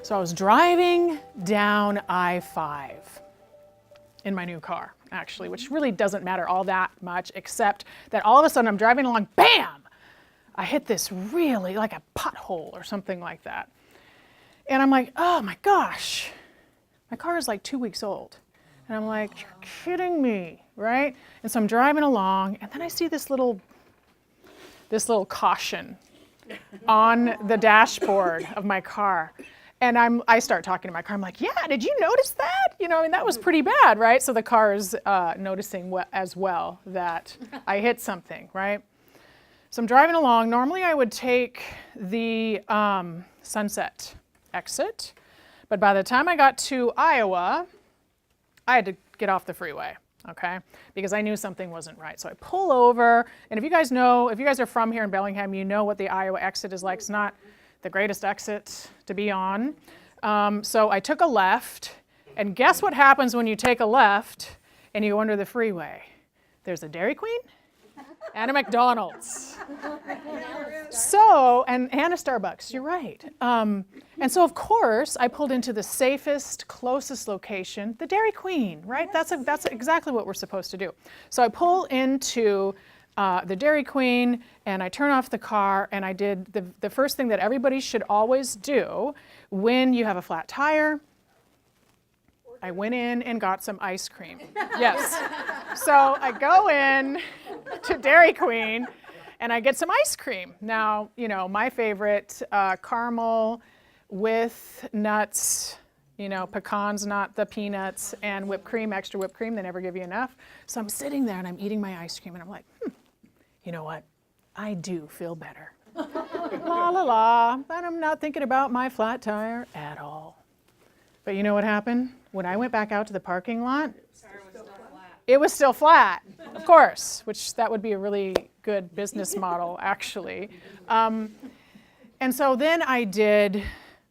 So I was driving down I-5 in my new car, actually, which really doesn't matter all that much, except that all of a sudden I'm driving along, bam! I hit this really, like a pothole or something like that. And I'm like, oh my gosh, my car is like 2 weeks old. And I'm like, you're kidding me, right? And so I'm driving along, and then I see this little caution on the dashboard of my car. And I start talking to my car. I'm like, yeah, did you notice that? You know, I mean, that was pretty bad, right? So the car is noticing as well that I hit something, right? So I'm driving along. Normally I would take the Sunset exit, but by the time I got to Iowa, I had to get off the freeway, okay? Because I knew something wasn't right. So I pull over, and if you guys are from here in Bellingham, you know what the Iowa exit is like. It's not the greatest exit to be on. So I took a left, and guess what happens when you take a left and you go under the freeway? There's a Dairy Queen and a McDonald's. So, and a Starbucks, you're right. And so of course, I pulled into the safest, closest location, the Dairy Queen, right? That's exactly what we're supposed to do. So I pull into the Dairy Queen, and I turn off the car, and I did the first thing that everybody should always do when you have a flat tire. I went in and got some ice cream. Yes. So I go in to Dairy Queen, and I get some ice cream. Now, you know, my favorite, caramel with nuts, you know, pecans, not the peanuts, and whipped cream, extra whipped cream. They never give you enough. So I'm sitting there, and I'm eating my ice cream, and I'm like, you know what? I do feel better. La, la, la. And I'm not thinking about my flat tire at all. But you know what happened? When I went back out to the parking lot, it was still flat, of course, which that would be a really good business model, actually. And so then I did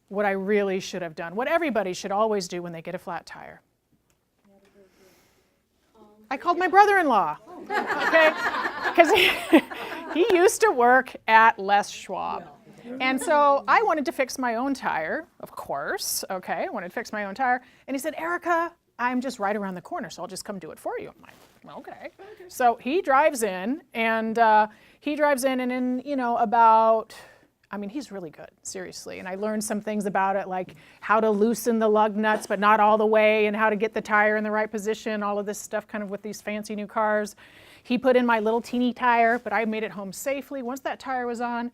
what I really should have done, what everybody should always do when they get a flat tire. I called my brother-in-law, okay? Because he used to work at Les Schwab. And so I wanted to fix my own tire, of course, okay? I wanted to fix my own tire. And he said, Erica, I'm just right around the corner, so I'll just come do it for you. I'm like, okay. So he drives in, and in, you know, about, I mean, he's really good, seriously. And I learned some things about it, like how to loosen the lug nuts, but not all the way, and how to get the tire in the right position, all of this stuff kind of with these fancy new cars. He put in my little teeny tire, but I made it home safely. Once that tire was on,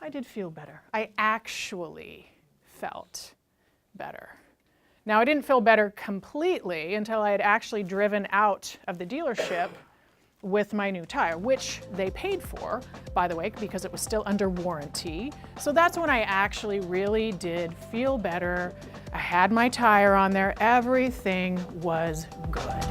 I did feel better. I actually felt better. Now, I didn't feel better completely until I had actually driven out of the dealership with my new tire, which they paid for, by the way, because it was still under warranty. So that's when I actually really did feel better. I had my tire on there. Everything was good.